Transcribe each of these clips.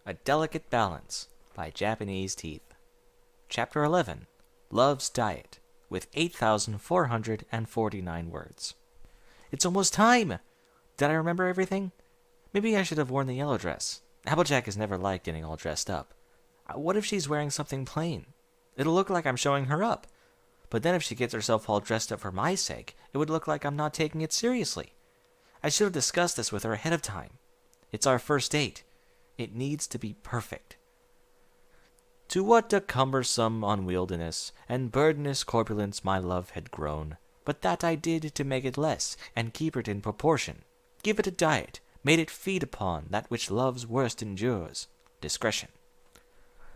A Delicate Balance by Japanese Teeth. Chapter 11 Love's Diet, with 8,449 words. It's almost time! Did I remember everything? Maybe I should have worn the yellow dress. Applejack has never liked getting all dressed up. What if she's wearing something plain? It'll look like I'm showing her up. But then if she gets herself all dressed up for my sake, it would look like I'm not taking it seriously. I should have discussed this with her ahead of time. It's our first date. It needs to be perfect. To what a cumbersome unwieldiness and burdenous corpulence my love had grown, but that I did to make it less, and keep it in proportion. Give it a diet, made it feed upon that which love's worst endures, discretion.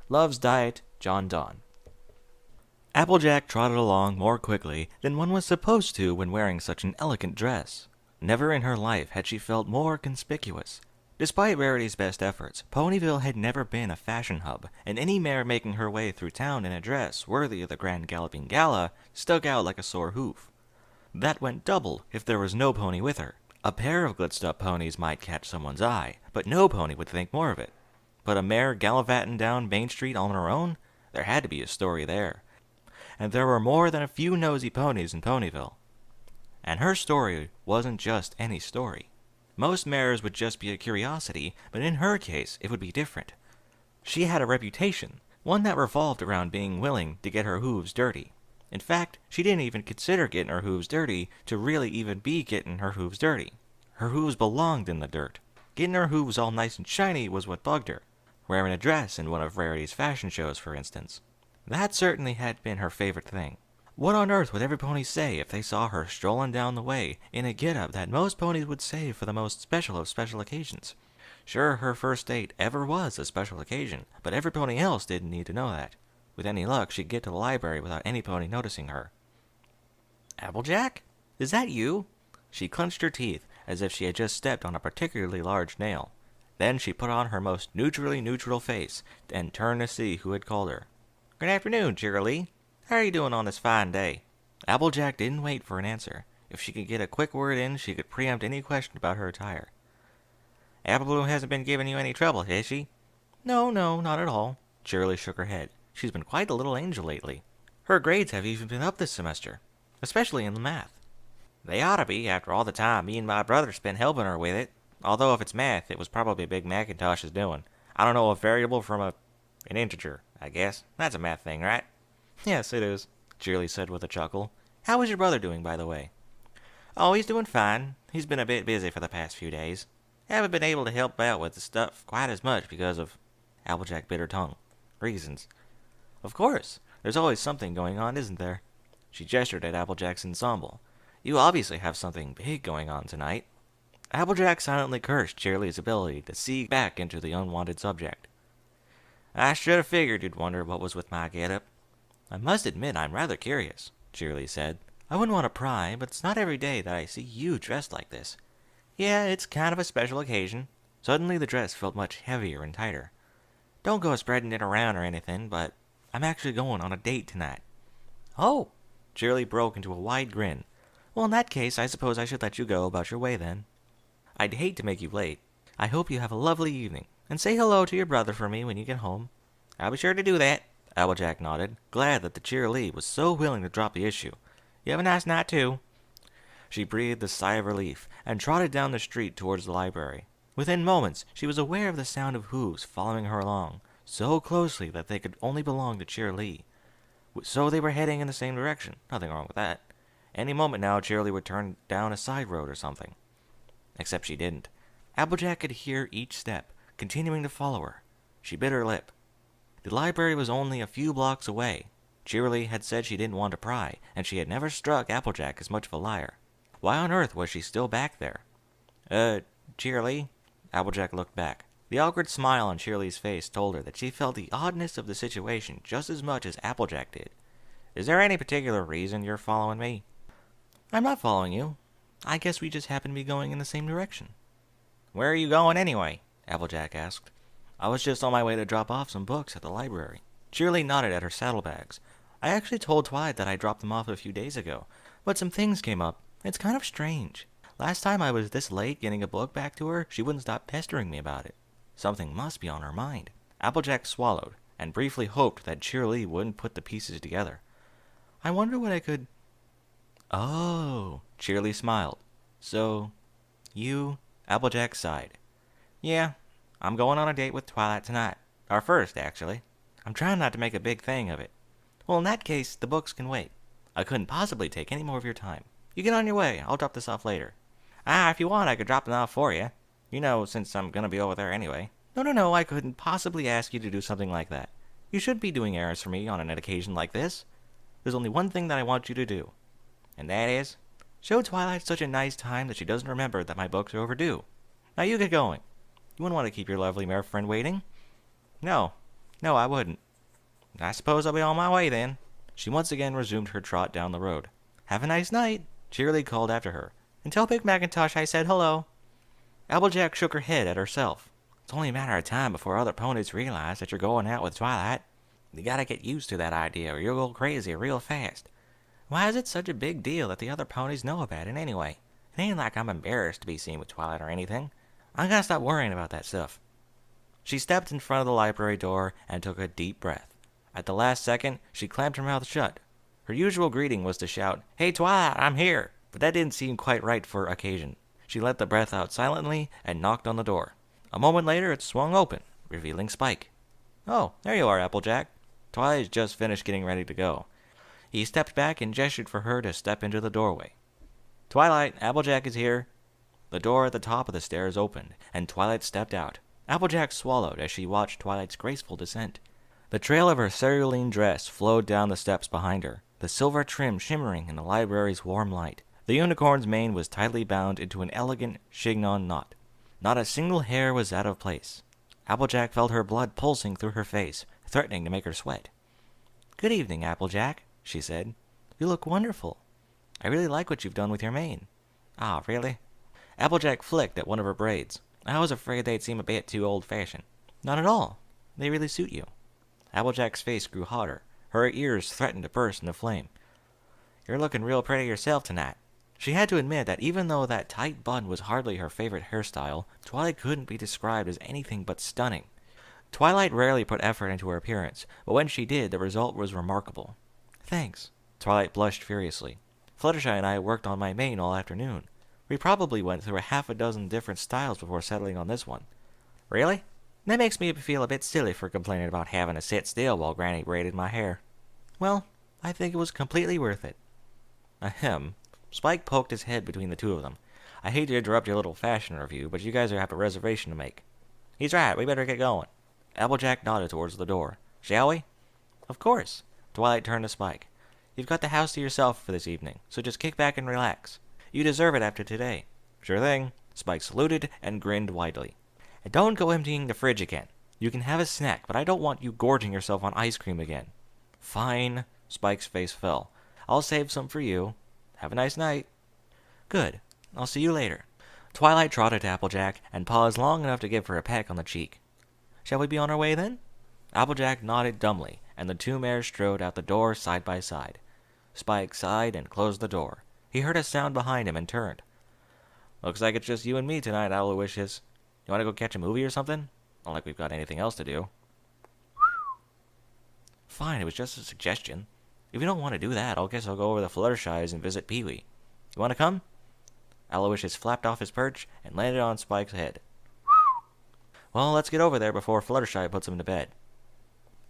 Love's Diet, John Donne. Applejack trotted along more quickly than one was supposed to when wearing such an elegant dress. Never in her life had she felt more conspicuous. Despite Rarity's best efforts, Ponyville had never been a fashion hub, and any mare making her way through town in a dress worthy of the Grand Galloping Gala stuck out like a sore hoof. That went double if there was no pony with her. A pair of good-stuff ponies might catch someone's eye, but no pony would think more of it. But a mare gallivanting down Main Street on her own? There had to be a story there. And there were more than a few nosy ponies in Ponyville. And her story wasn't just any story. Most mares would just be a curiosity, but in her case, it would be different. She had a reputation, one that revolved around being willing to get her hooves dirty. In fact, she didn't even consider getting her hooves dirty to really even be getting her hooves dirty. Her hooves belonged in the dirt. Getting her hooves all nice and shiny was what bugged her. Wearing a dress in one of Rarity's fashion shows, for instance. That certainly had been her favorite thing. What on earth would every pony say if they saw her strolling down the way in a get-up that most ponies would save for the most special of special occasions? Sure, her first date ever was a special occasion, but every pony else didn't need to know that. With any luck, she'd get to the library without any pony noticing her. Applejack? Is that you? She clenched her teeth as if she had just stepped on a particularly large nail. Then she put on her most neutrally neutral face and turned to see who had called her. Good afternoon, Cheerilee. How are you doing on this fine day? Applejack didn't wait for an answer. If she could get a quick word in, she could preempt any question about her attire. Apple Bloom hasn't been giving you any trouble, has she? No, not at all. Cheerilee shook her head. She's been quite a little angel lately. Her grades have even been up this semester, especially in the math. They ought to be, after all the time me and my brother spent helping her with it. Although if it's math, it was probably Big Macintosh's doing. I don't know, a variable from an integer, I guess. That's a math thing, right? Yes, it is, Cheerilee said with a chuckle. How is your brother doing, by the way? Oh, he's doing fine. He's been a bit busy for the past few days. Haven't been able to help out with the stuff quite as much because of... Applejack bit her tongue. Reasons. Of course. There's always something going on, isn't there? She gestured at Applejack's ensemble. You obviously have something big going on tonight. Applejack silently cursed Cheerilee's ability to see back into the unwanted subject. I should have figured you'd wonder what was with my get-up. I must admit I'm rather curious, Cheerilee said. I wouldn't want to pry, but it's not every day that I see you dressed like this. Yeah, it's kind of a special occasion. Suddenly the dress felt much heavier and tighter. Don't go spreading it around or anything, but I'm actually going on a date tonight. Oh! Cheerilee broke into a wide grin. Well, in that case, I suppose I should let you go about your way then. I'd hate to make you late. I hope you have a lovely evening, and say hello to your brother for me when you get home. I'll be sure to do that. Applejack nodded, glad that the Cheerilee was so willing to drop the issue. You have a nice night, too. She breathed a sigh of relief and trotted down the street towards the library. Within moments, she was aware of the sound of hooves following her along, so closely that they could only belong to Cheerilee. So they were heading in the same direction. Nothing wrong with that. Any moment now, Cheerilee would turn down a side road or something. Except she didn't. Applejack could hear each step, continuing to follow her. She bit her lip. The library was only a few blocks away. Cheerilee had said she didn't want to pry, and she had never struck Applejack as much of a liar. Why on earth was she still back there? Cheerilee? Applejack looked back. The awkward smile on Cheerilee's face told her that she felt the oddness of the situation just as much as Applejack did. Is there any particular reason you're following me? I'm not following you. I guess we just happen to be going in the same direction. Where are you going anyway? Applejack asked. I was just on my way to drop off some books at the library. Cheerilee nodded at her saddlebags. I actually told Twilight that I dropped them off a few days ago, but some things came up. It's kind of strange. Last time I was this late getting a book back to her, she wouldn't stop pestering me about it. Something must be on her mind. Applejack swallowed, and briefly hoped that Cheerilee wouldn't put the pieces together. I wonder what I could... Oh, Cheerilee smiled. So, you... Applejack sighed. Yeah, I'm going on a date with Twilight tonight. Our first, actually. I'm trying not to make a big thing of it. Well, in that case, the books can wait. I couldn't possibly take any more of your time. You get on your way. I'll drop this off later. If you want, I could drop them off for you. You know, since I'm gonna be over there anyway. No, I couldn't possibly ask you to do something like that. You should be doing errands for me on an occasion like this. There's only one thing that I want you to do. And that is, show Twilight such a nice time that she doesn't remember that my books are overdue. Now you get going. You wouldn't want to keep your lovely mare friend waiting. No, I wouldn't. I suppose I'll be on my way then. She once again resumed her trot down the road. Have a nice night, Cheerilee called after her. And tell Big Macintosh I said hello. Applejack shook her head at herself. It's only a matter of time before other ponies realize that you're going out with Twilight. You gotta get used to that idea or you'll go crazy real fast. Why is it such a big deal that the other ponies know about it anyway? It ain't like I'm embarrassed to be seen with Twilight or anything. I gotta stop worrying about that stuff. She stepped in front of the library door and took a deep breath. At the last second, she clamped her mouth shut. Her usual greeting was to shout, Hey Twilight, I'm here! But that didn't seem quite right for occasion. She let the breath out silently and knocked on the door. A moment later, it swung open, revealing Spike. Oh, there you are, Applejack. Twilight had just finished getting ready to go. He stepped back and gestured for her to step into the doorway. Twilight, Applejack is here. The door at the top of the stairs opened, and Twilight stepped out. Applejack swallowed as she watched Twilight's graceful descent. The trail of her cerulean dress flowed down the steps behind her, the silver trim shimmering in the library's warm light. The unicorn's mane was tightly bound into an elegant chignon knot. Not a single hair was out of place. Applejack felt her blood pulsing through her face, threatening to make her sweat. Good evening, Applejack, she said. You look wonderful. I really like what you've done with your mane. Ah, really? Applejack flicked at one of her braids. I was afraid they'd seem a bit too old-fashioned. Not at all. They really suit you. Applejack's face grew hotter. Her ears threatened to burst into flame. You're looking real pretty yourself tonight. She had to admit that even though that tight bun was hardly her favorite hairstyle, Twilight couldn't be described as anything but stunning. Twilight rarely put effort into her appearance, but when she did, the result was remarkable. Thanks. Twilight blushed furiously. Fluttershy and I worked on my mane all afternoon. We probably went through a half a dozen different styles before settling on this one. Really? That makes me feel a bit silly for complaining about having to sit still while Granny braided my hair. Well, I think it was completely worth it. Ahem. Spike poked his head between the two of them. I hate to interrupt your little fashion review, but you guys have a reservation to make. He's right, we better get going. Applejack nodded towards the door. Shall we? Of course. Twilight turned to Spike. You've got the house to yourself for this evening, so just kick back and relax. You deserve it after today. Sure thing. Spike saluted and grinned widely. And don't go emptying the fridge again. You can have a snack, but I don't want you gorging yourself on ice cream again. Fine. Spike's face fell. I'll save some for you. Have a nice night. Good. I'll see you later. Twilight trotted to Applejack and paused long enough to give her a peck on the cheek. Shall we be on our way then? Applejack nodded dumbly, and the two mares strode out the door side by side. Spike sighed and closed the door. He heard a sound behind him and turned. Looks like it's just you and me tonight, Aloysius. You want to go catch a movie or something? Not like we've got anything else to do. Fine, it was just a suggestion. If you don't want to do that, I'll go over to Fluttershy's and visit Pee-wee. You want to come? Aloysius flapped off his perch and landed on Spike's head. Well, let's get over there before Fluttershy puts him to bed.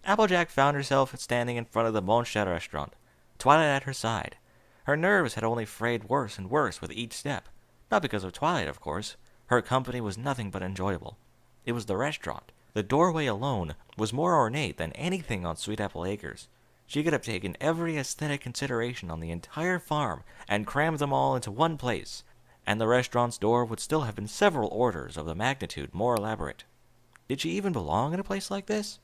Applejack found herself standing in front of the Bon Chat restaurant, Twilight at her side. Her nerves had only frayed worse and worse with each step. Not because of Twilight, of course. Her company was nothing but enjoyable. It was the restaurant. The doorway alone was more ornate than anything on Sweet Apple Acres. She could have taken every aesthetic consideration on the entire farm and crammed them all into one place, and the restaurant's door would still have been several orders of the magnitude more elaborate. Did she even belong in a place like this?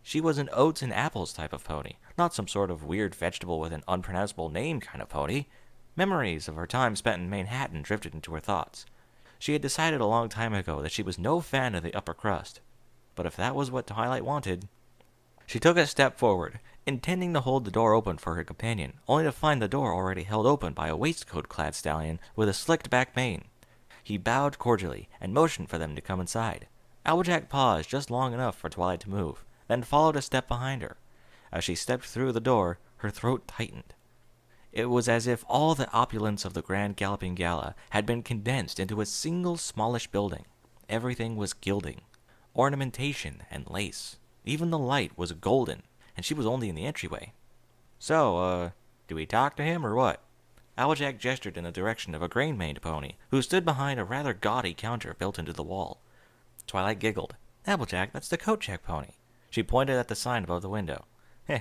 She was an oats and apples type of pony, not some sort of weird vegetable with an unpronounceable name kind of pony. Memories of her time spent in Manhattan drifted into her thoughts. She had decided a long time ago that she was no fan of the upper crust. But if that was what Twilight wanted... She took a step forward, intending to hold the door open for her companion, only to find the door already held open by a waistcoat-clad stallion with a slicked-back mane. He bowed cordially and motioned for them to come inside. Applejack paused just long enough for Twilight to move, then followed a step behind her. As she stepped through the door, her throat tightened. It was as if all the opulence of the Grand Galloping Gala had been condensed into a single smallish building. Everything was gilding, ornamentation, and lace. Even the light was golden, and she was only in the entryway. So, do we talk to him or what? Applejack gestured in the direction of a grain-maned pony, who stood behind a rather gaudy counter built into the wall. Twilight giggled. Applejack, that's the coat check pony. She pointed at the sign above the window. Heh,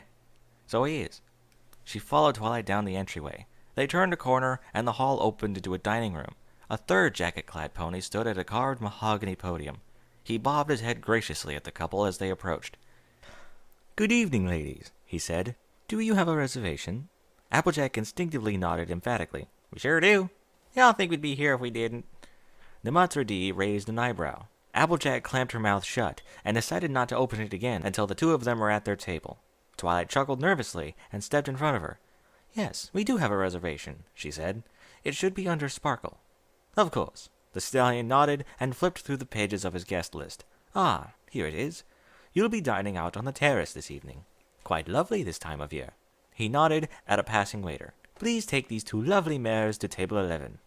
so he is. She followed Twilight down the entryway. They turned a corner, and the hall opened into a dining room. A third jacket-clad pony stood at a carved mahogany podium. He bobbed his head graciously at the couple as they approached. Good evening, ladies, he said. Do you have a reservation? Applejack instinctively nodded emphatically. We sure do. I don't think we'd be here if we didn't. The maitre d' raised an eyebrow. Applejack clamped her mouth shut, and decided not to open it again until the two of them were at their table. Twilight chuckled nervously and stepped in front of her. Yes, we do have a reservation, she said. It should be under Sparkle. Of course. The stallion nodded and flipped through the pages of his guest list. Ah, here it is. You'll be dining out on the terrace this evening. Quite lovely this time of year. He nodded at a passing waiter. Please take these two lovely mares to table 11.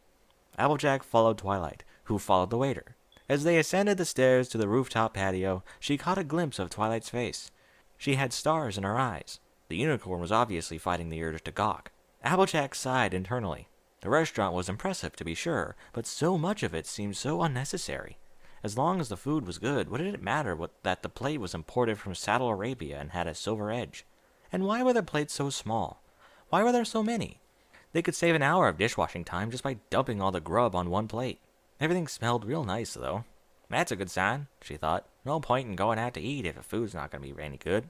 Applejack followed Twilight, who followed the waiter. As they ascended the stairs to the rooftop patio, she caught a glimpse of Twilight's face. She had stars in her eyes. The unicorn was obviously fighting the urge to gawk. Applejack sighed internally. The restaurant was impressive, to be sure, but so much of it seemed so unnecessary. As long as the food was good, what did it matter that the plate was imported from Saddle Arabia and had a silver edge? And why were the plates so small? Why were there so many? They could save an hour of dishwashing time just by dumping all the grub on one plate. Everything smelled real nice, though. That's a good sign, she thought. No point in going out to eat if the food's not going to be any good.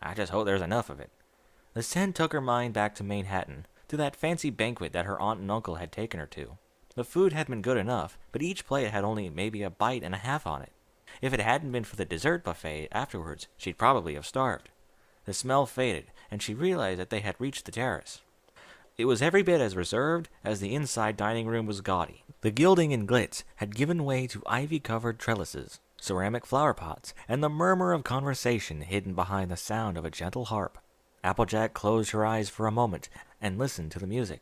I just hope there's enough of it. The scent took her mind back to Manhattan, to that fancy banquet that her aunt and uncle had taken her to. The food had been good enough, but each plate had only maybe a bite and a half on it. If it hadn't been for the dessert buffet afterwards, she'd probably have starved. The smell faded, and she realized that they had reached the terrace. It was every bit as reserved as the inside dining room was gaudy. The gilding and glitz had given way to ivy-covered trellises, ceramic flower pots, and the murmur of conversation hidden behind the sound of a gentle harp. Applejack closed her eyes for a moment and listened to the music.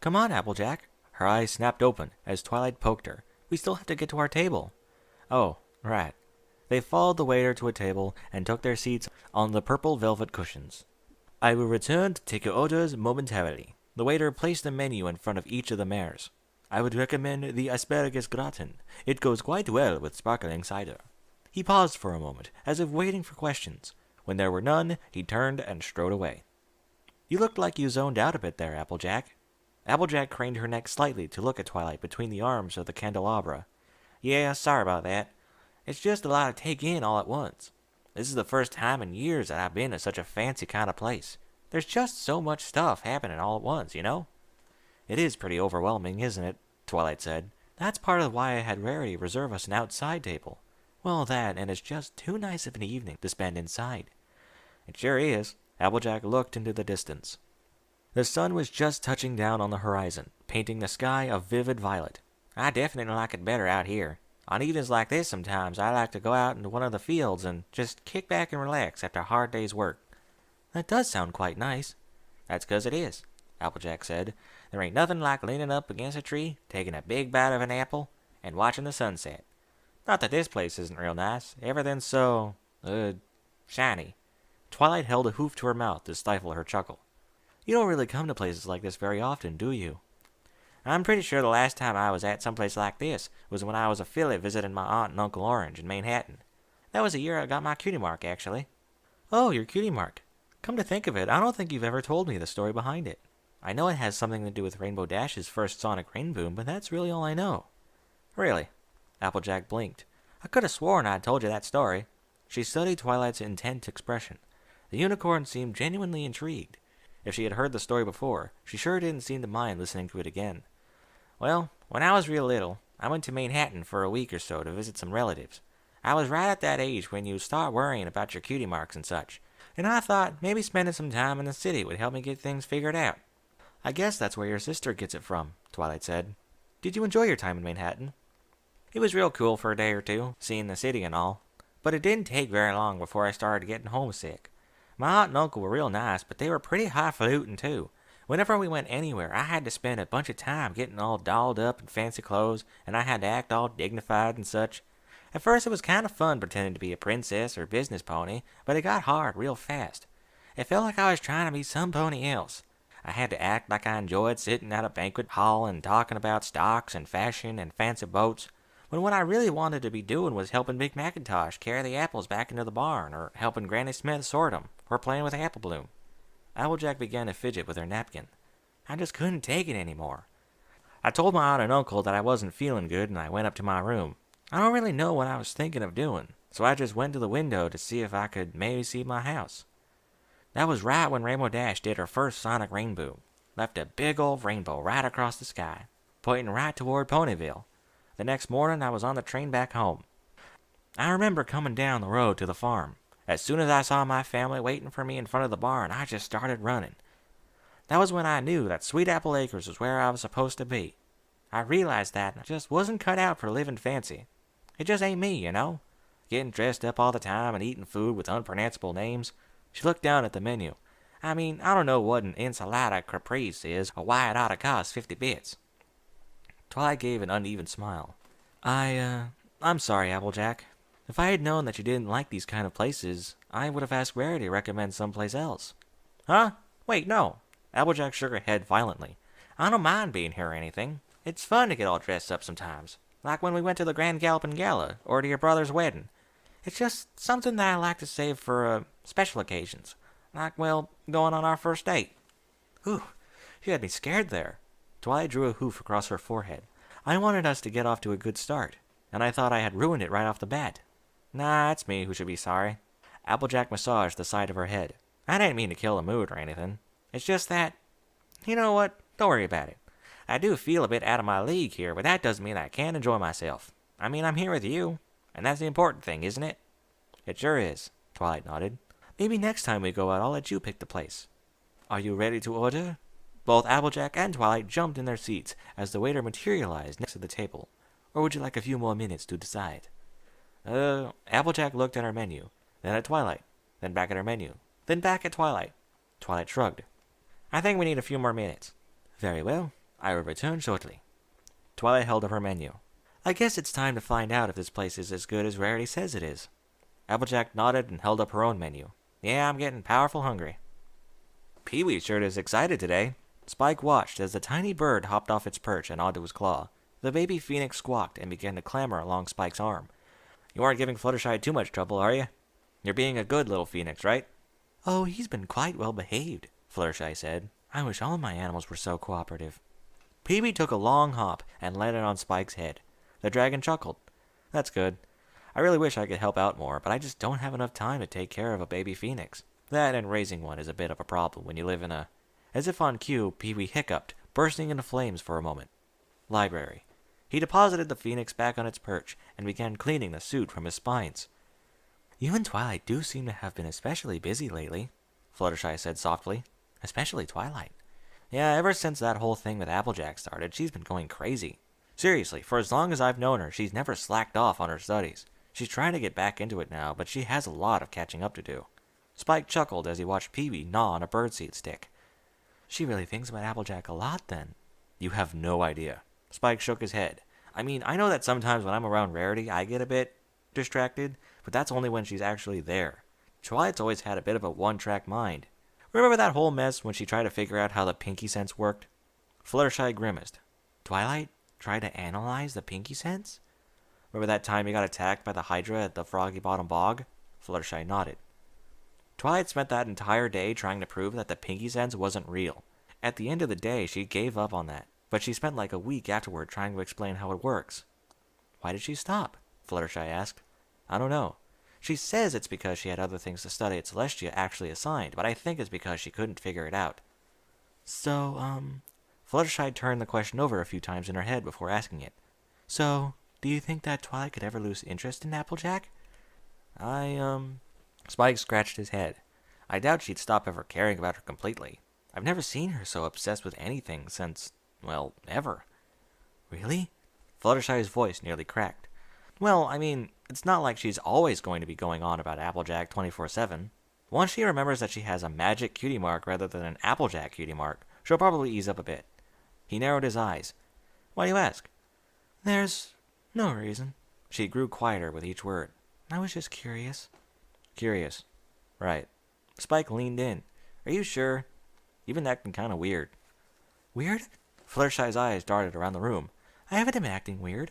Come on, Applejack. Her eyes snapped open as Twilight poked her. We still have to get to our table. Oh, right. They followed the waiter to a table and took their seats on the purple velvet cushions. I will return to take your orders momentarily. The waiter placed a menu in front of each of the mares. I would recommend the asparagus gratin. It goes quite well with sparkling cider. He paused for a moment, as if waiting for questions. When there were none, he turned and strode away. You looked like you zoned out a bit there, Applejack. Applejack craned her neck slightly to look at Twilight between the arms of the candelabra. Yeah, sorry about that. It's just a lot to take in all at once. This is the first time in years that I've been to such a fancy kind of place. There's just so much stuff happening all at once, you know? It is pretty overwhelming, isn't it? Twilight said. That's part of why I had Rarity reserve us an outside table. Well, that, and it's just too nice of an evening to spend inside. It sure is. Applejack looked into the distance. The sun was just touching down on the horizon, painting the sky a vivid violet. I definitely like it better out here. On evenings like this sometimes I like to go out into one of the fields and just kick back and relax after a hard day's work. That does sound quite nice. That's 'cause it is, Applejack said. There ain't nothing like leaning up against a tree, taking a big bite of an apple, and watching the sunset. Not that this place isn't real nice. Everything's so, shiny. Twilight held a hoof to her mouth to stifle her chuckle. You don't really come to places like this very often, do you? I'm pretty sure the last time I was at someplace like this was when I was a filly visiting my aunt and Uncle Orange in Manhattan. That was the year I got my cutie mark, actually. Oh, your cutie mark. Come to think of it, I don't think you've ever told me the story behind it. I know it has something to do with Rainbow Dash's first sonic rain boom, but that's really all I know. Really? Applejack blinked. I could have sworn I'd told you that story. She studied Twilight's intent expression. The unicorn seemed genuinely intrigued. If she had heard the story before, she sure didn't seem to mind listening to it again. Well, when I was real little, I went to Manhattan for a week or so to visit some relatives. I was right at that age when you start worrying about your cutie marks and such, and I thought maybe spending some time in the city would help me get things figured out. I guess that's where your sister gets it from, Twilight said. Did you enjoy your time in Manhattan? It was real cool for a day or two, seeing the city and all. But it didn't take very long before I started getting homesick. My aunt and uncle were real nice, but they were pretty highfalutin too. Whenever we went anywhere, I had to spend a bunch of time getting all dolled up in fancy clothes, and I had to act all dignified and such. At first it was kind of fun pretending to be a princess or business pony, but it got hard real fast. It felt like I was trying to be some pony else. I had to act like I enjoyed sitting at a banquet hall and talking about stocks and fashion and fancy boats, when what I really wanted to be doing was helping Big Macintosh carry the apples back into the barn, or helping Granny Smith sort 'em, or playing with Apple Bloom. Applejack began to fidget with her napkin. I just couldn't take it anymore. I told my aunt and uncle that I wasn't feeling good, and I went up to my room. I don't really know what I was thinking of doing, so I just went to the window to see if I could maybe see my house. That was right when Rainbow Dash did her first sonic rainbow. Left a big old rainbow right across the sky, pointing right toward Ponyville. The next morning I was on the train back home. I remember coming down the road to the farm. As soon as I saw my family waiting for me in front of the barn, I just started running. That was when I knew that Sweet Apple Acres was where I was supposed to be. I realized that I just wasn't cut out for living fancy. It just ain't me, you know? Getting dressed up all the time and eating food with unpronounceable names. She looked down at the menu. I mean, I don't know what an ensalada caprese is or why it ought to cost 50 bits. Twilight gave an uneven smile. I'm sorry, Applejack. If I had known that you didn't like these kind of places, I would have asked Rarity to recommend someplace else. Huh? Wait, no. Applejack shook her head violently. I don't mind being here or anything. It's fun to get all dressed up sometimes. Like when we went to the Grand Galloping Gala, or to your brother's wedding. It's just something that I like to save for, special occasions. Like, well, going on our first date. Whew, you had me scared there. Twilight drew a hoof across her forehead. I wanted us to get off to a good start, and I thought I had ruined it right off the bat. Nah, it's me who should be sorry. Applejack massaged the side of her head. I didn't mean to kill the mood or anything. It's just that... You know what? Don't worry about it. I do feel a bit out of my league here, but that doesn't mean I can't enjoy myself. I mean, I'm here with you, and that's the important thing, isn't it? It sure is, Twilight nodded. Maybe next time we go out, I'll let you pick the place. Are you ready to order? Both Applejack and Twilight jumped in their seats as the waiter materialized next to the table. Or would you like a few more minutes to decide? Applejack looked at her menu, then at Twilight, then back at her menu, then back at Twilight. Twilight shrugged. I think we need a few more minutes. Very well. I will return shortly. Twilight held up her menu. I guess it's time to find out if this place is as good as Rarity says it is. Applejack nodded and held up her own menu. Yeah, I'm getting powerful hungry. Pee-wee sure is excited today. Spike watched as the tiny bird hopped off its perch and onto his claw. The baby phoenix squawked and began to clamber along Spike's arm. You aren't giving Fluttershy too much trouble, are you? You're being a good little phoenix, right? Oh, he's been quite well behaved, Fluttershy said. I wish all my animals were so cooperative. Pee-wee took a long hop and landed on Spike's head. The dragon chuckled. That's good. I really wish I could help out more, but I just don't have enough time to take care of a baby phoenix. That and raising one is a bit of a problem when you live in a... As if on cue, Pee-wee hiccuped, bursting into flames for a moment. Library. He deposited the phoenix back on its perch and began cleaning the suit from his spines. You and Twilight do seem to have been especially busy lately, Fluttershy said softly. Especially Twilight. Yeah, ever since that whole thing with Applejack started, she's been going crazy. Seriously, for as long as I've known her, she's never slacked off on her studies. She's trying to get back into it now, but she has a lot of catching up to do. Spike chuckled as he watched Pee-wee gnaw on a birdseed stick. She really thinks about Applejack a lot, then. You have no idea. Spike shook his head. I mean, I know that sometimes when I'm around Rarity, I get a bit distracted, but that's only when she's actually there. Twilight's always had a bit of a one-track mind. Remember that whole mess when she tried to figure out how the pinky sense worked? Fluttershy grimaced. Twilight tried to analyze the pinky sense? Remember that time you got attacked by the Hydra at the Froggy Bottom Bog? Fluttershy nodded. Twilight spent that entire day trying to prove that the pinky sense wasn't real. At the end of the day, she gave up on that, but she spent like a week afterward trying to explain how it works. Why did she stop? Fluttershy asked. I don't know. She says it's because she had other things to study at Celestia actually assigned, but I think it's because she couldn't figure it out. So, Fluttershy turned the question over a few times in her head before asking it. So, do you think that Twilight could ever lose interest in Applejack? Spike scratched his head. I doubt she'd stop ever caring about her completely. I've never seen her so obsessed with anything since, well, ever. Really? Fluttershy's voice nearly cracked. Well, I mean, it's not like she's always going to be going on about Applejack 24/7. Once she remembers that she has a magic cutie mark rather than an Applejack cutie mark, she'll probably ease up a bit. He narrowed his eyes. Why do you ask? There's no reason. She grew quieter with each word. I was just curious. Curious. Right. Spike leaned in. Are you sure? You've been acting kind of weird. Weird? Fluttershy's eyes darted around the room. I haven't been acting weird.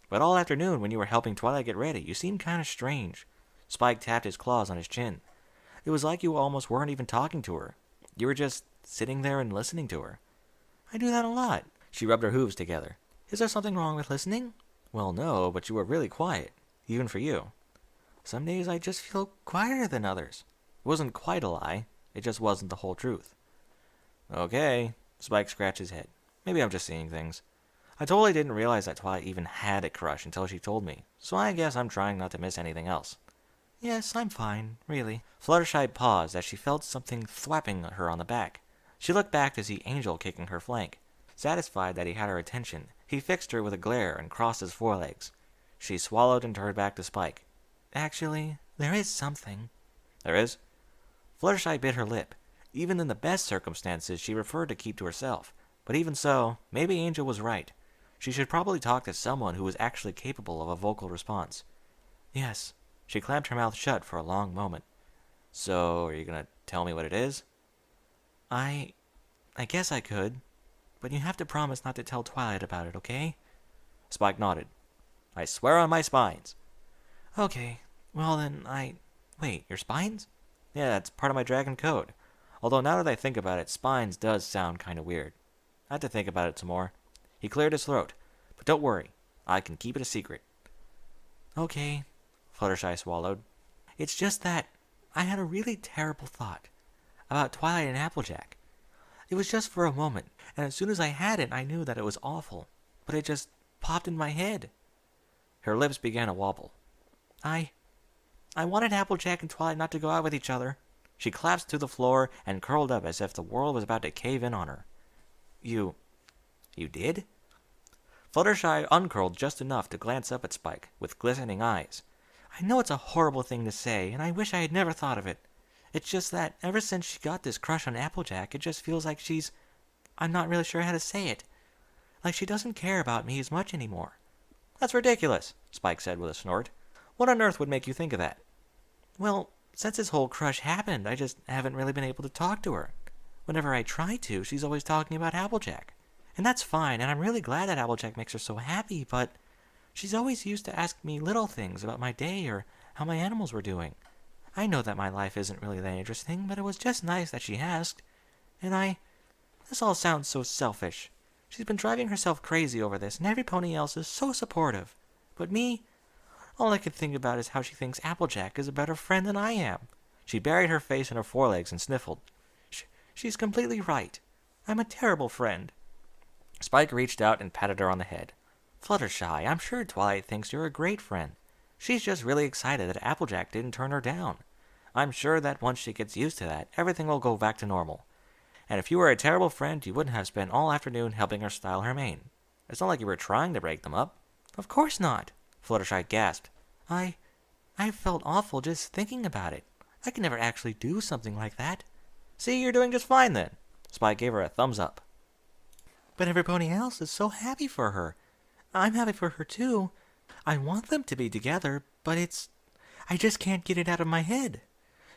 But all afternoon when you were helping Twilight get ready, you seemed kind of strange. Spike tapped his claws on his chin. It was like you almost weren't even talking to her. You were just sitting there and listening to her. I do that a lot. She rubbed her hooves together. Is there something wrong with listening? Well, no, but you were really quiet, even for you. Some days I just feel quieter than others. It wasn't quite a lie. It just wasn't the whole truth. Okay, Spike scratched his head. Maybe I'm just seeing things. I totally didn't realize that Twilight even had a crush until she told me, so I guess I'm trying not to miss anything else. Yes, I'm fine, really. Fluttershy paused as she felt something thwapping her on the back. She looked back to see Angel kicking her flank. Satisfied that he had her attention, he fixed her with a glare and crossed his forelegs. She swallowed and turned back to Spike. Actually, there is something. There is? Fluttershy bit her lip. Even in the best circumstances, she preferred to keep to herself. But even so, maybe Angel was right. She should probably talk to someone who was actually capable of a vocal response. Yes. She clamped her mouth shut for a long moment. So, are you going to tell me what it is? I guess I could. But you have to promise not to tell Twilight about it, okay? Spike nodded. I swear on my spines. Okay. Well then, Wait, your spines? Yeah, that's part of my dragon code. Although now that I think about it, spines does sound kind of weird. I have to think about it some more. He cleared his throat. But don't worry. I can keep it a secret. Okay. Fluttershy swallowed. It's just that I had a really terrible thought about Twilight and Applejack. It was just for a moment, and as soon as I had it, I knew that it was awful. But it just popped in my head. Her lips began to wobble. I wanted Applejack and Twilight not to go out with each other. She collapsed to the floor and curled up as if the world was about to cave in on her. You did? Fluttershy uncurled just enough to glance up at Spike with glistening eyes. I know it's a horrible thing to say, and I wish I had never thought of it. It's just that ever since she got this crush on Applejack, it just feels like I'm not really sure how to say it. Like she doesn't care about me as much anymore. That's ridiculous, Spike said with a snort. What on earth would make you think of that? Well, since this whole crush happened, I just haven't really been able to talk to her. Whenever I try to, she's always talking about Applejack. And that's fine, and I'm really glad that Applejack makes her so happy, but she's always used to ask me little things about my day or how my animals were doing. I know that my life isn't really that interesting, but it was just nice that she asked. And this all sounds so selfish. She's been driving herself crazy over this, and every pony else is so supportive. But me, all I can think about is how she thinks Applejack is a better friend than I am. She buried her face in her forelegs and sniffled. She's completely right. I'm a terrible friend. Spike reached out and patted her on the head. Fluttershy, I'm sure Twilight thinks you're a great friend. She's just really excited that Applejack didn't turn her down. I'm sure that once she gets used to that, everything will go back to normal. And if you were a terrible friend, you wouldn't have spent all afternoon helping her style her mane. It's not like you were trying to break them up. Of course not, Fluttershy gasped. I felt awful just thinking about it. I could never actually do something like that. See, you're doing just fine then. Spike gave her a thumbs up. But everybody else is so happy for her. I'm happy for her too. I want them to be together, but I just can't get it out of my head.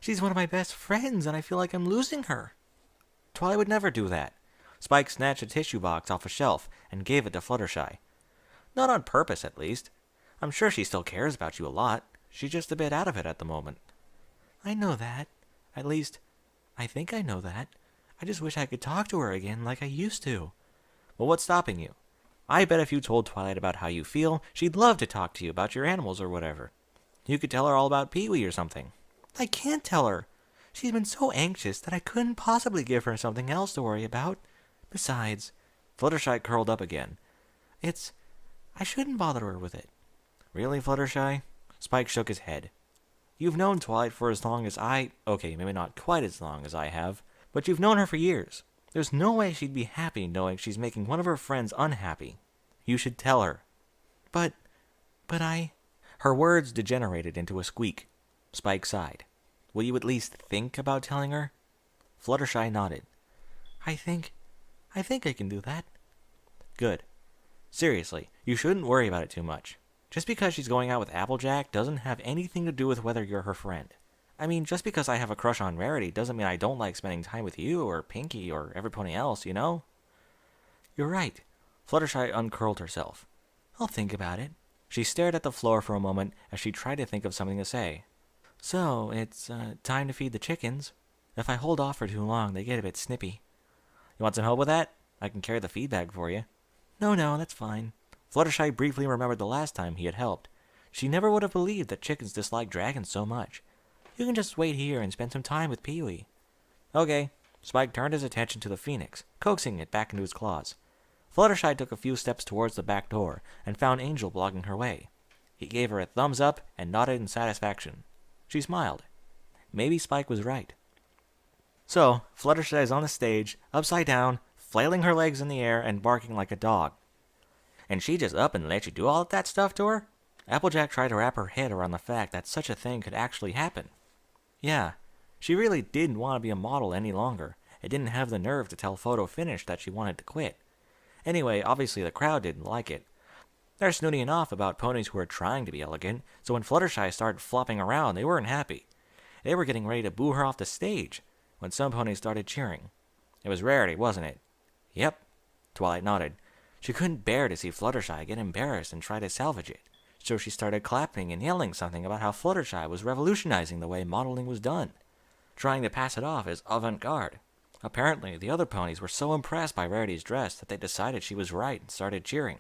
She's one of my best friends, and I feel like I'm losing her. Twilight would never do that. Spike snatched a tissue box off a shelf and gave it to Fluttershy. Not on purpose, at least. I'm sure she still cares about you a lot. She's just a bit out of it at the moment. I know that. At least, I think I know that. I just wish I could talk to her again like I used to. Well, what's stopping you? I bet if you told Twilight about how you feel, she'd love to talk to you about your animals or whatever. You could tell her all about Pee-wee or something. I can't tell her. She's been so anxious that I couldn't possibly give her something else to worry about. Besides, Fluttershy curled up again. I shouldn't bother her with it. Really, Fluttershy? Spike shook his head. You've known Twilight for as long as okay, maybe not quite as long as I have, but you've known her for years. There's no way she'd be happy knowing she's making one of her friends unhappy. You should tell her. But I... Her words degenerated into a squeak. Spike sighed. Will you at least think about telling her? Fluttershy nodded. I think I can do that. Good. Seriously, you shouldn't worry about it too much. Just because she's going out with Applejack doesn't have anything to do with whether you're her friend. I mean, just because I have a crush on Rarity doesn't mean I don't like spending time with you or Pinkie or every pony else, you know? You're right. Fluttershy uncurled herself. I'll think about it. She stared at the floor for a moment as she tried to think of something to say. So, it's time to feed the chickens. If I hold off for too long, they get a bit snippy. You want some help with that? I can carry the feed bag for you. No, that's fine. Fluttershy briefly remembered the last time he had helped. She never would have believed that chickens disliked dragons so much. You can just wait here and spend some time with Pee-wee. Okay. Spike turned his attention to the phoenix, coaxing it back into his claws. Fluttershy took a few steps towards the back door and found Angel blocking her way. He gave her a thumbs up and nodded in satisfaction. She smiled. Maybe Spike was right. So, Fluttershy is on the stage, upside down, flailing her legs in the air and barking like a dog. And she just up and let you do all of that stuff to her? Applejack tried to wrap her head around the fact that such a thing could actually happen. Yeah, she really didn't want to be a model any longer. It didn't have the nerve to tell Photo Finish that she wanted to quit. Anyway, obviously the crowd didn't like it. They're snooty enough about ponies who are trying to be elegant, so when Fluttershy started flopping around, they weren't happy. They were getting ready to boo her off the stage when some ponies started cheering. It was Rarity, wasn't it? Yep. Twilight nodded. She couldn't bear to see Fluttershy get embarrassed and try to salvage it, so she started clapping and yelling something about how Fluttershy was revolutionizing the way modeling was done, trying to pass it off as avant-garde. Apparently, the other ponies were so impressed by Rarity's dress that they decided she was right and started cheering.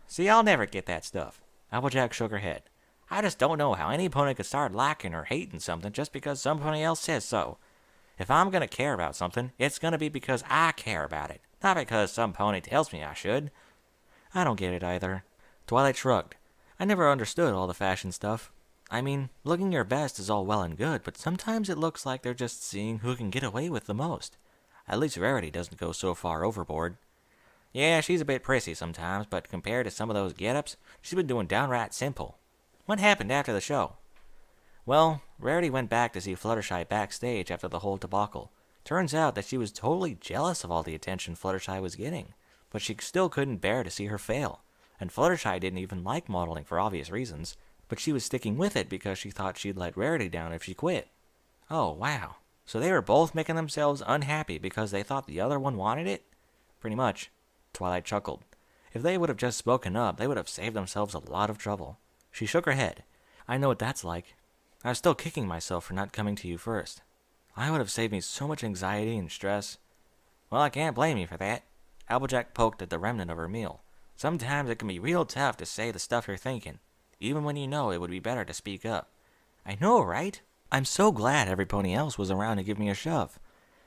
See, I'll never get that stuff. Applejack shook her head. I just don't know how any pony could start liking or hating something just because some pony else says so. If I'm going to care about something, it's going to be because I care about it, not because some pony tells me I should. I don't get it either. Twilight shrugged. I never understood all the fashion stuff. I mean, looking your best is all well and good, but sometimes it looks like they're just seeing who can get away with the most. At least Rarity doesn't go so far overboard. Yeah, she's a bit prissy sometimes, but compared to some of those get-ups, she's been doing downright simple. What happened after the show? Well, Rarity went back to see Fluttershy backstage after the whole debacle. Turns out that she was totally jealous of all the attention Fluttershy was getting, but she still couldn't bear to see her fail. And Fluttershy didn't even like modeling for obvious reasons, but she was sticking with it because she thought she'd let Rarity down if she quit. Oh, wow. So they were both making themselves unhappy because they thought the other one wanted it? Pretty much. Twilight chuckled. If they would have just spoken up, they would have saved themselves a lot of trouble. She shook her head. I know what that's like. I was still kicking myself for not coming to you first. I would have saved me so much anxiety and stress. Well, I can't blame you for that. Applejack poked at the remnant of her meal. Sometimes it can be real tough to say the stuff you're thinking, even when you know it would be better to speak up. I know, right? I'm so glad every pony else was around to give me a shove.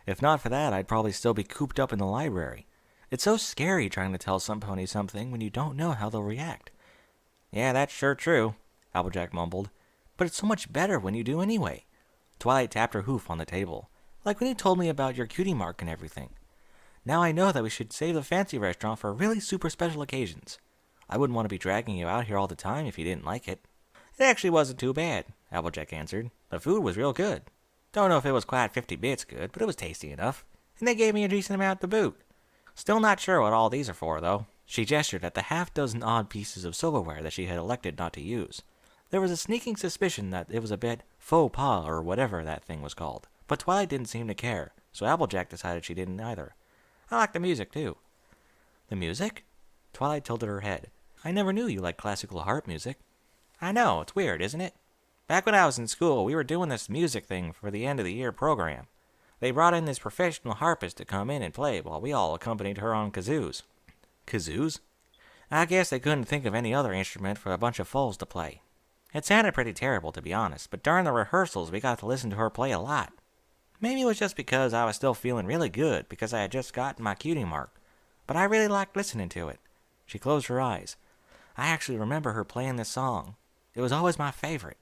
If not for that, I'd probably still be cooped up in the library. It's so scary trying to tell some pony something when you don't know how they'll react. Yeah, that's sure true, Applejack mumbled. But it's so much better when you do anyway. Twilight tapped her hoof on the table, like when you told me about your cutie mark and everything. Now I know that we should save the fancy restaurant for really super special occasions. I wouldn't want to be dragging you out here all the time if you didn't like it. It actually wasn't too bad, Applejack answered. The food was real good. Don't know if it was quite 50 bits good, but it was tasty enough. And they gave me a decent amount to boot. Still not sure what all these are for, though. She gestured at the half-dozen odd pieces of silverware that she had elected not to use. There was a sneaking suspicion that it was a bit faux pas or whatever that thing was called. But Twilight didn't seem to care, so Applejack decided she didn't either. I like the music, too. The music? Twilight tilted her head. I never knew you liked classical harp music. I know, it's weird, isn't it? Back when I was in school, we were doing this music thing for the end of the year program. They brought in this professional harpist to come in and play while we all accompanied her on kazoos. Kazoos? I guess they couldn't think of any other instrument for a bunch of foals to play. It sounded pretty terrible, to be honest, but during the rehearsals we got to listen to her play a lot. Maybe it was just because I was still feeling really good because I had just gotten my cutie mark, but I really liked listening to it. She closed her eyes. I actually remember her playing this song. It was always my favorite.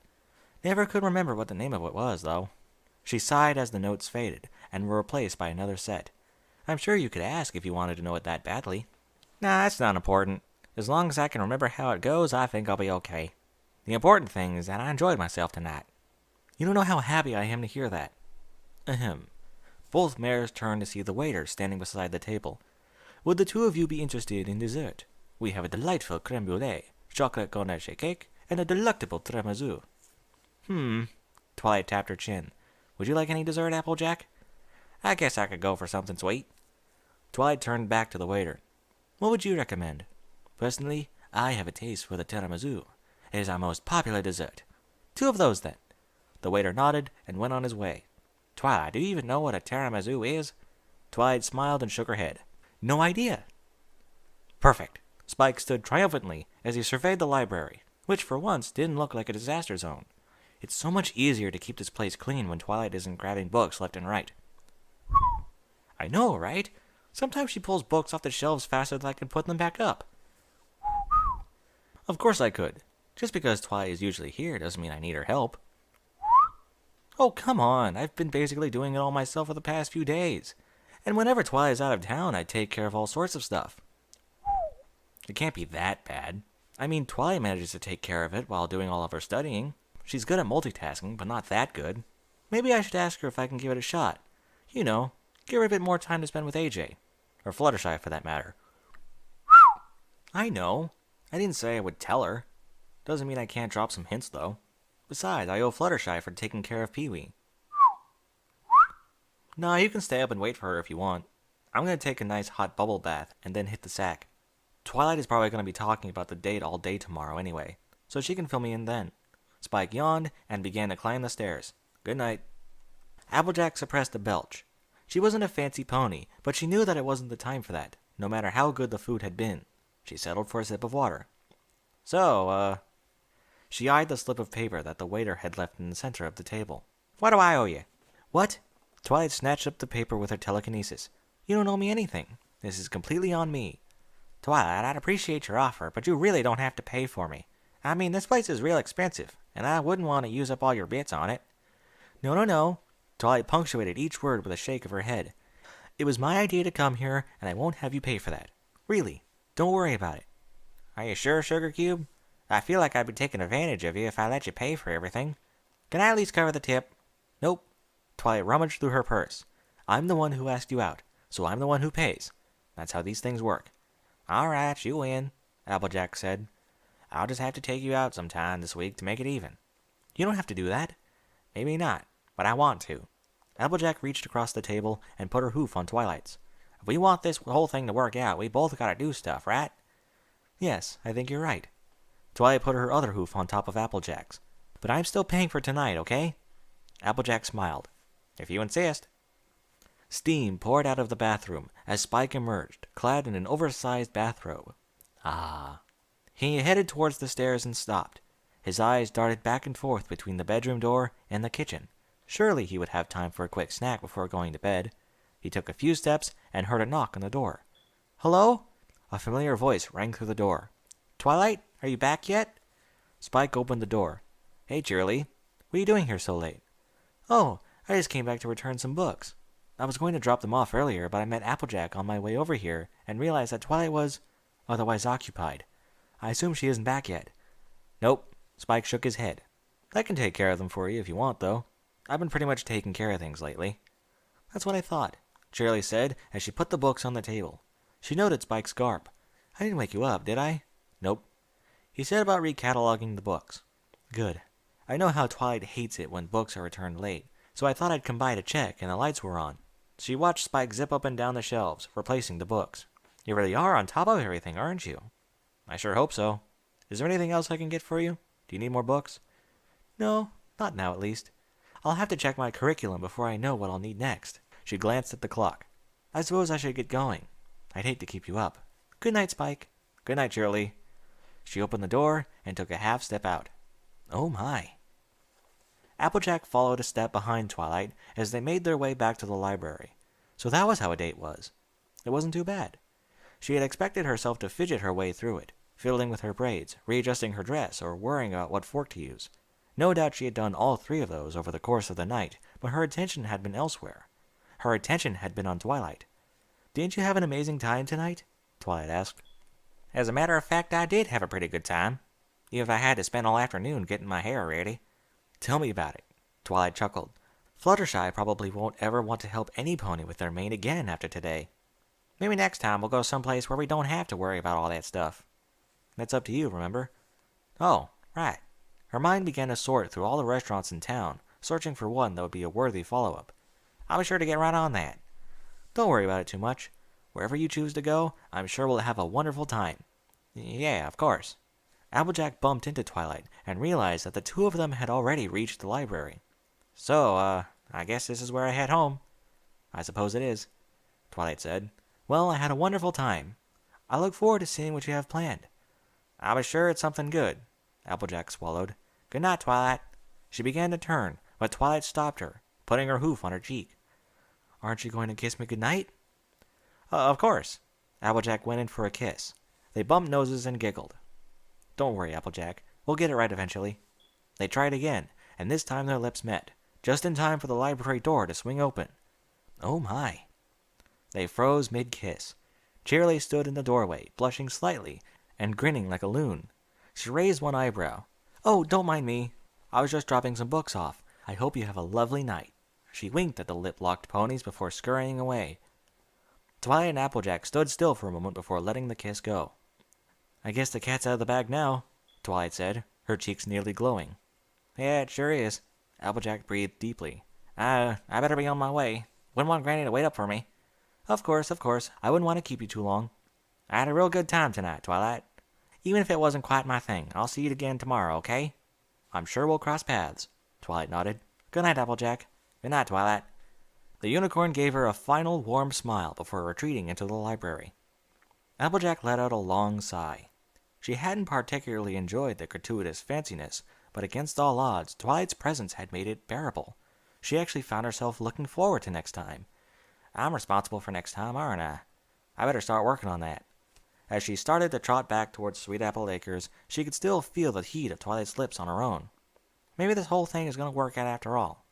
Never could remember what the name of it was, though. She sighed as the notes faded and were replaced by another set. I'm sure you could ask if you wanted to know it that badly. Nah, it's not important. As long as I can remember how it goes, I think I'll be okay. The important thing is that I enjoyed myself tonight. You don't know how happy I am to hear that. Ahem. Both mares turned to see the waiter standing beside the table. Would the two of you be interested in dessert? We have a delightful creme brulee, chocolate ganache cake, and a delectable tiramisu. Twilight tapped her chin. Would you like any dessert, Applejack? I guess I could go for something sweet. Twilight turned back to the waiter. What would you recommend? Personally, I have a taste for the tiramisu. It is our most popular dessert. 2 of those, then. The waiter nodded and went on his way. Twilight, do you even know what a tiramisu is? Twilight smiled and shook her head. No idea. Perfect. Spike stood triumphantly as he surveyed the library, which for once didn't look like a disaster zone. It's so much easier to keep this place clean when Twilight isn't grabbing books left and right. I know, right? Sometimes she pulls books off the shelves faster than I can put them back up. Of course I could. Just because Twilight is usually here doesn't mean I need her help. Oh, come on. I've been basically doing it all myself for the past few days. And whenever Twilight is out of town, I take care of all sorts of stuff. It can't be that bad. I mean, Twilight manages to take care of it while doing all of her studying. She's good at multitasking, but not that good. Maybe I should ask her if I can give it a shot. You know, give her a bit more time to spend with AJ. Or Fluttershy, for that matter. I know. I didn't say I would tell her. Doesn't mean I can't drop some hints, though. Besides, I owe Fluttershy for taking care of Pee-wee. Nah, you can stay up and wait for her if you want. I'm going to take a nice hot bubble bath and then hit the sack. Twilight is probably going to be talking about the date all day tomorrow anyway, so she can fill me in then. Spike yawned and began to climb the stairs. Good night. Applejack suppressed a belch. She wasn't a fancy pony, but she knew that it wasn't the time for that, no matter how good the food had been. She settled for a sip of water. She eyed the slip of paper that the waiter had left in the center of the table. What do I owe you? What? Twilight snatched up the paper with her telekinesis. You don't owe me anything. This is completely on me. Twilight, I'd appreciate your offer, but you really don't have to pay for me. I mean, this place is real expensive, and I wouldn't want to use up all your bits on it. No. Twilight punctuated each word with a shake of her head. It was my idea to come here, and I won't have you pay for that. Really. Don't worry about it. Are you sure, Sugar Cube? I feel like I'd be taking advantage of you if I let you pay for everything. Can I at least cover the tip? Nope. Twilight rummaged through her purse. I'm the one who asked you out, so I'm the one who pays. That's how these things work. All right, you win, Applejack said. I'll just have to take you out sometime this week to make it even. You don't have to do that. Maybe not, but I want to. Applejack reached across the table and put her hoof on Twilight's. If we want this whole thing to work out, we both gotta do stuff, right? Yes, I think you're right. Twilight put her other hoof on top of Applejack's. But I'm still paying for tonight, okay? Applejack smiled. If you insist. Steam poured out of the bathroom as Spike emerged, clad in an oversized bathrobe. Ah. He headed towards the stairs and stopped. His eyes darted back and forth between the bedroom door and the kitchen. Surely he would have time for a quick snack before going to bed. He took a few steps and heard a knock on the door. Hello? A familiar voice rang through the door. Twilight, are you back yet? Spike opened the door. Hey, Cheerilee. What are you doing here so late? Oh, I just came back to return some books. I was going to drop them off earlier, but I met Applejack on my way over here and realized that Twilight was otherwise occupied. I assume she isn't back yet. Nope. Spike shook his head. I can take care of them for you if you want, though. I've been pretty much taking care of things lately. That's what I thought, Cheerilee said as she put the books on the table. She noted Spike's garb. I didn't wake you up, did I? Nope. He said about recataloguing the books. Good. I know how Twilight hates it when books are returned late, so I thought I'd come by to check, and the lights were on. She watched Spike zip up and down the shelves, replacing the books. You really are on top of everything, aren't you? I sure hope so. Is there anything else I can get for you? Do you need more books? No, not now at least. I'll have to check my curriculum before I know what I'll need next. She glanced at the clock. I suppose I should get going. I'd hate to keep you up. Good night, Spike. Good night, Cheerilee. She opened the door and took a half step out. Oh my. Applejack followed a step behind Twilight as they made their way back to the library. So that was how a date was. It wasn't too bad. She had expected herself to fidget her way through it, fiddling with her braids, readjusting her dress, or worrying about what fork to use. No doubt she had done all 3 of those over the course of the night, but her attention had been elsewhere. Her attention had been on Twilight. Didn't you have an amazing time tonight? Twilight asked. As a matter of fact, I did have a pretty good time. Even if I had to spend all afternoon getting my hair ready. Tell me about it. Twilight chuckled. Fluttershy probably won't ever want to help any pony with their mane again after today. Maybe next time we'll go someplace where we don't have to worry about all that stuff. That's up to you, remember? Oh, right. Her mind began to sort through all the restaurants in town, searching for one that would be a worthy follow-up. I'll be sure to get right on that. Don't worry about it too much. Wherever you choose to go, I'm sure we'll have a wonderful time. Yeah, of course. Applejack bumped into Twilight and realized that the two of them had already reached the library. So, I guess this is where I head home. I suppose it is, Twilight said. Well, I had a wonderful time. I look forward to seeing what you have planned. I'll be sure it's something good. Applejack swallowed. Good night, Twilight. She began to turn, but Twilight stopped her, putting her hoof on her cheek. Aren't you going to kiss me good night? Of course. Applejack went in for a kiss. They bumped noses and giggled. Don't worry, Applejack. We'll get it right eventually. They tried again, and this time their lips met, just in time for the library door to swing open. Oh my. They froze mid-kiss. Cheerilee stood in the doorway, blushing slightly and grinning like a loon. She raised one eyebrow. Oh, don't mind me. I was just dropping some books off. I hope you have a lovely night. She winked at the lip-locked ponies before scurrying away. Twilight and Applejack stood still for a moment before letting the kiss go. I guess the cat's out of the bag now, Twilight said, her cheeks nearly glowing. Yeah, it sure is. Applejack breathed deeply. I better be on my way. Wouldn't want Granny to wait up for me. Of course. I wouldn't want to keep you too long. I had a real good time tonight, Twilight. Even if it wasn't quite my thing, I'll see you again tomorrow, okay? I'm sure we'll cross paths, Twilight nodded. Good night, Applejack. Good night, Twilight. The unicorn gave her a final warm smile before retreating into the library. Applejack let out a long sigh. She hadn't particularly enjoyed the gratuitous fanciness, but against all odds, Twilight's presence had made it bearable. She actually found herself looking forward to next time. I'm responsible for next time, aren't I? I better start working on that. As she started to trot back towards Sweet Apple Acres, she could still feel the heat of Twilight's lips on her own. Maybe this whole thing is going to work out after all.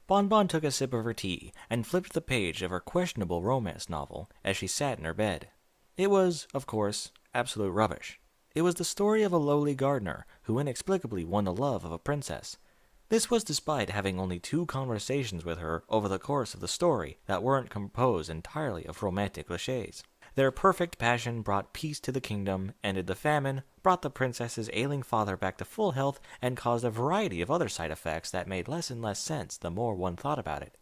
Bon took a sip of her tea and flipped the page of her questionable romance novel as she sat in her bed. It was, of course, absolute rubbish. It was the story of a lowly gardener who inexplicably won the love of a princess. This was despite having only 2 conversations with her over the course of the story that weren't composed entirely of romantic cliches. Their perfect passion brought peace to the kingdom, ended the famine, brought the princess's ailing father back to full health, and caused a variety of other side effects that made less and less sense the more one thought about it.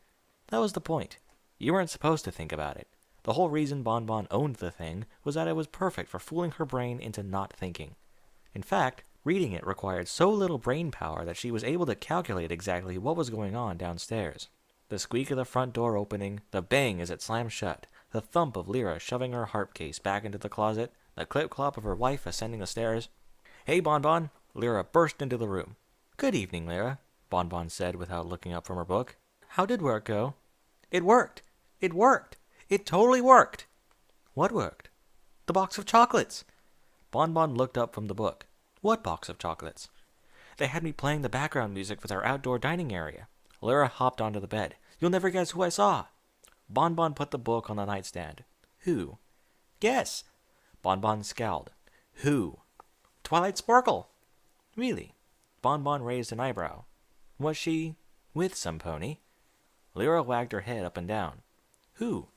That was the point. You weren't supposed to think about it. The whole reason Bon owned the thing was that it was perfect for fooling her brain into not thinking. In fact, reading it required so little brain power that she was able to calculate exactly what was going on downstairs. The squeak of the front door opening, the bang as it slammed shut, the thump of Lyra shoving her harp case back into the closet, the clip-clop of her wife ascending the stairs. Hey, Bon! Lyra burst into the room. Good evening, Lyra, Bon said without looking up from her book. How did work go? It worked! It worked! It totally worked! What worked? The box of chocolates! Bon looked up from the book. What box of chocolates? They had me playing the background music for their outdoor dining area. Lyra hopped onto the bed. You'll never guess who I saw. Bon put the book on the nightstand. Who? Guess. Bon scowled. Who? Twilight Sparkle. Really? Bon raised an eyebrow. Was she with some pony? Lyra wagged her head up and down. Who?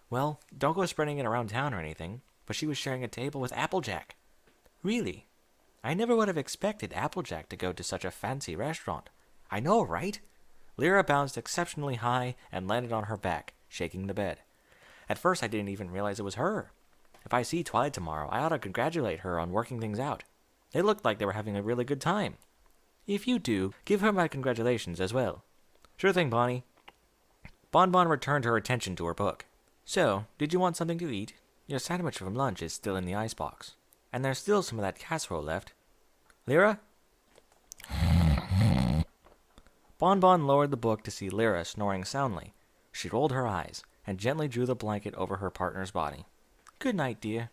Well, don't go spreading it around town or anything, but she was sharing a table with Applejack. Really? I never would have expected Applejack to go to such a fancy restaurant. I know, right? Lyra bounced exceptionally high and landed on her back, shaking the bed. At first I didn't even realize it was her. If I see Twilight tomorrow, I ought to congratulate her on working things out. It looked like they were having a really good time. If you do, give her my congratulations as well. Sure thing, Bonnie. Bon returned her attention to her book. So, did you want something to eat? Your sandwich from lunch is still in the icebox. And there's still some of that casserole left. Lyra? Bon lowered the book to see Lyra snoring soundly. She rolled her eyes and gently drew the blanket over her partner's body. Good night, dear.